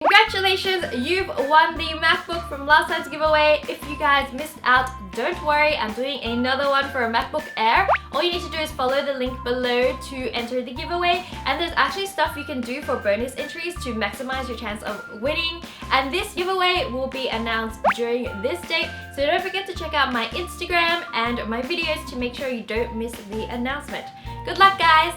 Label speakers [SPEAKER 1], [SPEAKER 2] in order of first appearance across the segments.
[SPEAKER 1] Congratulations, you've won the MacBook from last time's giveaway. If you guys missed out, don't worry, I'm doing another one for a MacBook Air. All you need to do is follow the link below to enter the giveaway, and there's actually stuff you can do for bonus entries to maximize your chance of winning. And this giveaway will be announced during this date, so don't forget to check out my Instagram and my videos to make sure you don't miss the announcement. Good luck, guys!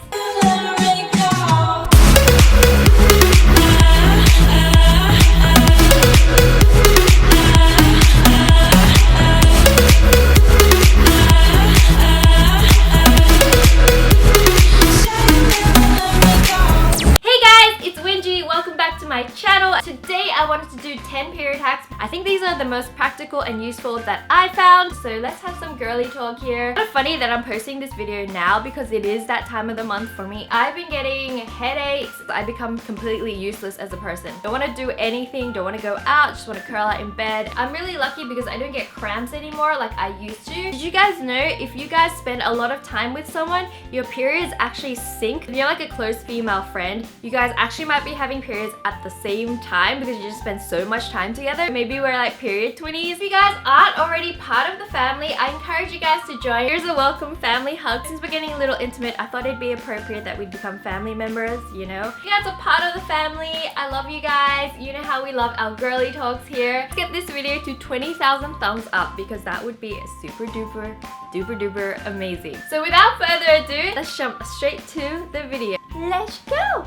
[SPEAKER 1] My channel. Today I wanted to do 10 period hacks. I think these are the most practical and useful that I found, so let's have some girly talk here. Kind of funny that I'm posting this video now because it is that time of the month for me. I've been getting headaches. I become completely useless as a person. Don't want to do anything, don't want to go out, just want to curl out in bed. I'm really lucky because I don't get cramps anymore like I used to. Did you guys know if you guys spend a lot of time with someone, your periods actually sync? If you're like a close female friend, you guys actually might be having periods at the same time because you just spend so much time together. Maybe we're like period 20s. If you guys aren't already part of the family, I encourage you guys to join. Here's a welcome family hug. Since we're getting a little intimate, I thought it'd be appropriate that we become family members, you know? You guys are part of the family. I love you guys. You know how we love our girly talks here. Let's get this video to 20,000 thumbs up because that would be super duper duper amazing. So without further ado, let's jump straight to the video. Let's go!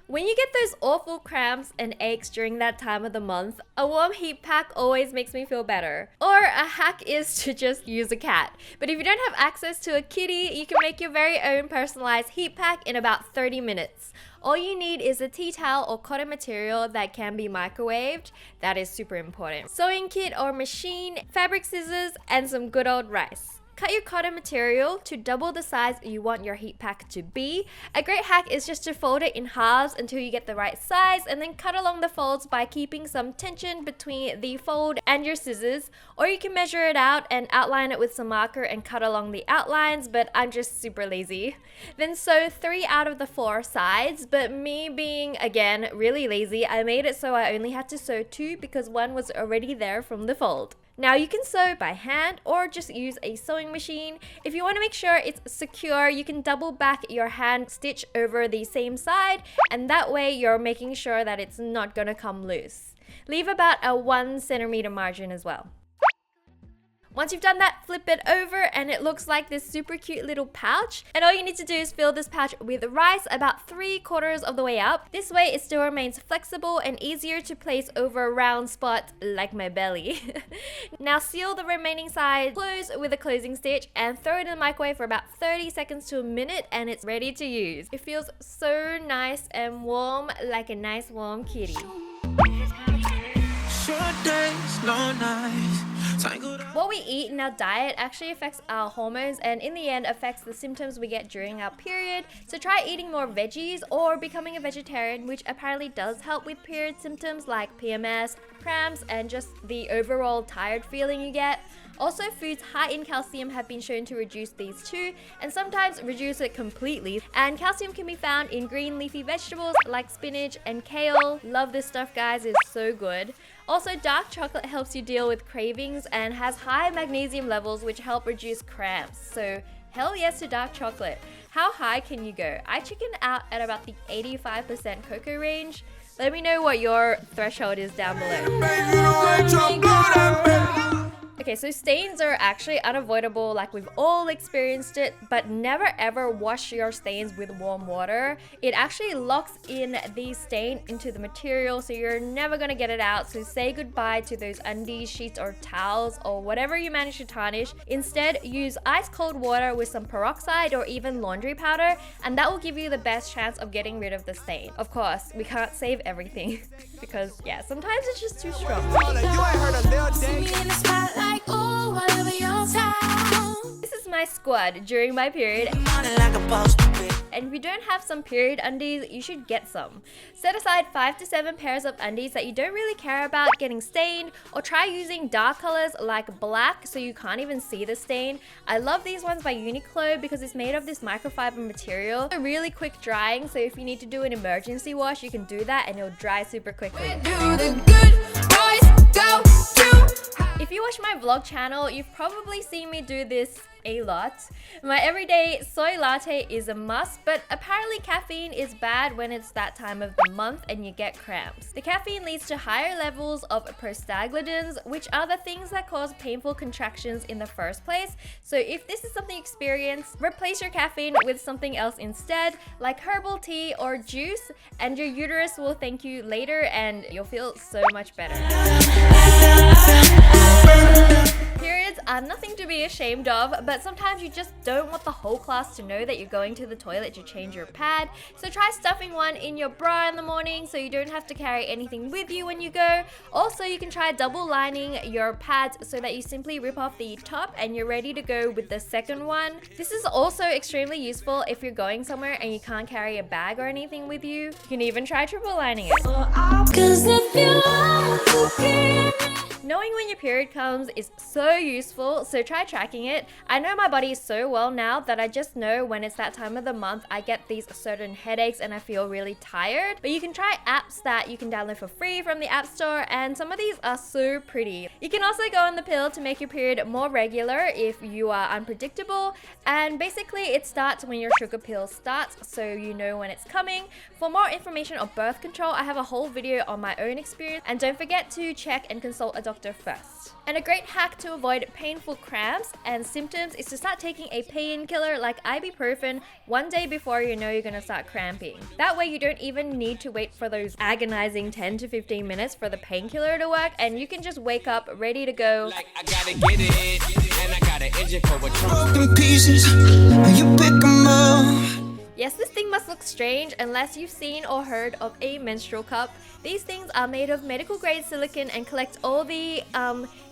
[SPEAKER 1] When you get those awful cramps and aches during that time of the month, a warm heat pack always makes me feel better. Or a hack is to just use a cat. But if you don't have access to a kitty, you can make your very own personalized heat pack in about 30 minutes. All you need is a tea towel or cotton material that can be microwaved. That is super important. Sewing kit or machine, fabric scissors, and some good old rice. Cut your cotton material to double the size you want your heat pack to be. A great hack is just to fold it in halves until you get the right size and then cut along the folds by keeping some tension between the fold and your scissors. Or you can measure it out and outline it with some marker and cut along the outlines, but I'm just super lazy. Then sew 3 out of the 4 sides, but me being, again, really lazy, I made it so I only had to sew 2 because 1 was already there from the fold. Now you can sew by hand or just use a sewing machine. If you want to make sure it's secure, you can double back your hand stitch over the same side, and that way you're making sure that it's not gonna come loose. Leave about a 1 centimeter margin as well. Once you've done that, flip it over and it looks like this super cute little pouch. And all you need to do is fill this pouch with rice about 3/4 of the way up. This way it still remains flexible and easier to place over round spots like my belly. Now seal the remaining side, close with a closing stitch, and throw it in the microwave for about 30 seconds to a minute and it's ready to use. It feels so nice and warm, like a nice warm kitty. Short days, long nights. What we eat in our diet actually affects our hormones and in the end affects the symptoms we get during our period. So try eating more veggies or becoming a vegetarian, which apparently does help with period symptoms like PMS, cramps, and just the overall tired feeling you get. Also, foods high in calcium have been shown to reduce these too, and sometimes reduce it completely. And calcium can be found in green leafy vegetables like spinach and kale. Love this stuff, guys, it's so good. Also, dark chocolate helps you deal with cravings and has high magnesium levels which help reduce cramps. So hell yes to dark chocolate. How high can you go? I chicken out at about the 85% cocoa range. Let me know what your threshold is down below. Okay, so stains are actually unavoidable, like we've all experienced it, but never ever wash your stains with warm water. It actually locks in the stain into the material, so you're never gonna get it out. So say goodbye to those undies, sheets, or towels, or whatever you manage to tarnish. Instead, use ice cold water with some peroxide or even laundry powder, and that will give you the best chance of getting rid of the stain. Of course, we can't save everything because yeah, sometimes it's just too strong.
[SPEAKER 2] like, ooh, whatever your time.
[SPEAKER 1] This is my squad during my period.
[SPEAKER 2] Money like a boss to be.
[SPEAKER 1] And if you don't have some period undies, you should get some. Set aside 5 to 7 pairs of undies that you don't really care about getting stained, or try using dark colors like black so you can't even see the stain. I love these ones by Uniqlo because it's made of this microfiber material. They're really quick drying, so if you need to do an emergency wash, you can do that and it'll dry super quickly.
[SPEAKER 2] Where do the good boys go to?
[SPEAKER 1] If you watch my vlog channel, you've probably seen me do this a lot. My everyday soy latte is a must, but apparently caffeine is bad when it's that time of the month and you get cramps. The caffeine leads to higher levels of prostaglandins, which are the things that cause painful contractions in the first place. So if this is something you experience, replace your caffeine with something else instead, like herbal tea or juice, and your uterus will thank you later and you'll feel so much better. Periods are nothing to be ashamed of, but sometimes you just don't want the whole class to know that you're going to the toilet to change your pad. So try stuffing one in your bra in the morning so you don't have to carry anything with you when you go. Also, you can try double lining your pads so that you simply rip off the top and you're ready to go with the second one. This is also extremely useful if you're going somewhere and you can't carry a bag or anything with you. You can even try triple lining it.
[SPEAKER 2] 'Cause if you want to be
[SPEAKER 1] Knowing when your period comes is so useful, so try tracking it. I know my body so well now that I just know when it's that time of the month I get these certain headaches and I feel really tired. But you can try apps that you can download for free from the App Store, and some of these are so pretty. You can also go on the pill to make your period more regular if you are unpredictable, and basically it starts when your sugar pill starts, so you know when it's coming. For more information on birth control, I have a whole video on my own experience, and don't forget to check and consult a doctor first. And a great hack to avoid painful cramps and symptoms is to start taking a painkiller like ibuprofen one day before you know you're gonna start cramping. That way you don't even need to wait for those agonizing 10 to 15 minutes for the painkiller to work, and you can just wake up ready to go.
[SPEAKER 3] Like I gotta get it, and I got an engine for a
[SPEAKER 2] broken pieces, you pick 'em up.
[SPEAKER 1] Yes, this thing must look strange unless you've seen or heard of a menstrual cup. These things are made of medical grade silicone and collect all the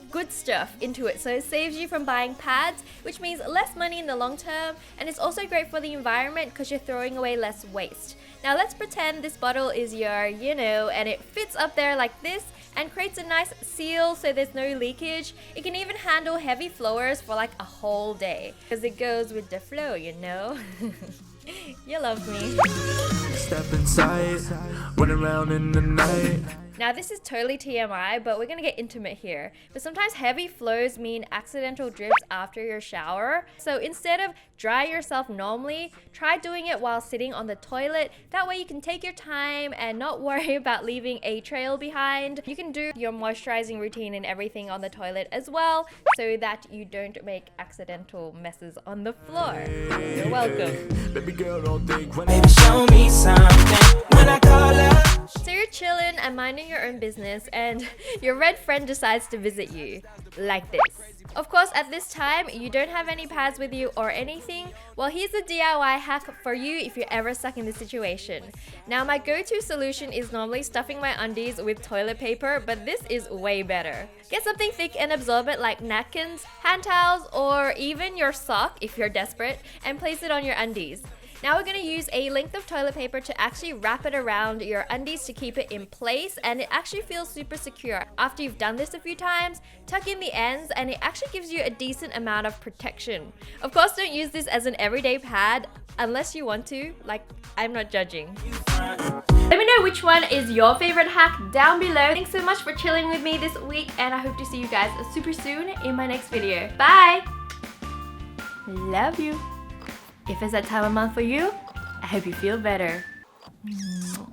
[SPEAKER 1] good stuff into it, so it saves you from buying pads, which means less money in the long term, and it's also great for the environment because you're throwing away less waste. Now let's pretend this bottle is your, and it fits up there like this and creates a nice seal so there's no leakage. It can even handle heavy flowers for like a whole day because it goes with the flow, You love me.
[SPEAKER 4] Step inside, run around in the night.
[SPEAKER 1] Now this is totally TMI, but we're gonna get intimate here. But sometimes heavy flows mean accidental drips after your shower. So instead of dry yourself normally, try doing it while sitting on the toilet. That way you can take your time and not worry about leaving a trail behind. You can do your moisturizing routine and everything on the toilet as well, so that you don't make accidental messes on the floor. You're welcome.
[SPEAKER 4] Baby girl, don't think when
[SPEAKER 2] Baby, show me something when I call up.
[SPEAKER 1] So you're chilling and minding your own business, and your red friend decides to visit you like this. Of course, at this time, you don't have any pads with you or anything. Well, here's a DIY hack for you if you're ever stuck in this situation. Now, my go-to solution is normally stuffing my undies with toilet paper, but this is way better. Get something thick and absorbent like napkins, hand towels, or even your sock if you're desperate, and place it on your undies. Now we're going to use a length of toilet paper to actually wrap it around your undies to keep it in place, and it actually feels super secure. After you've done this a few times, tuck in the ends and it actually gives you a decent amount of protection. Of course, don't use this as an everyday pad unless you want to, like I'm not judging. Let me know which one is your favorite hack down below. Thanks so much for chilling with me this week, and I hope to see you guys super soon in my next video. Bye! Love you! If it's that time of month for you, I hope you feel better.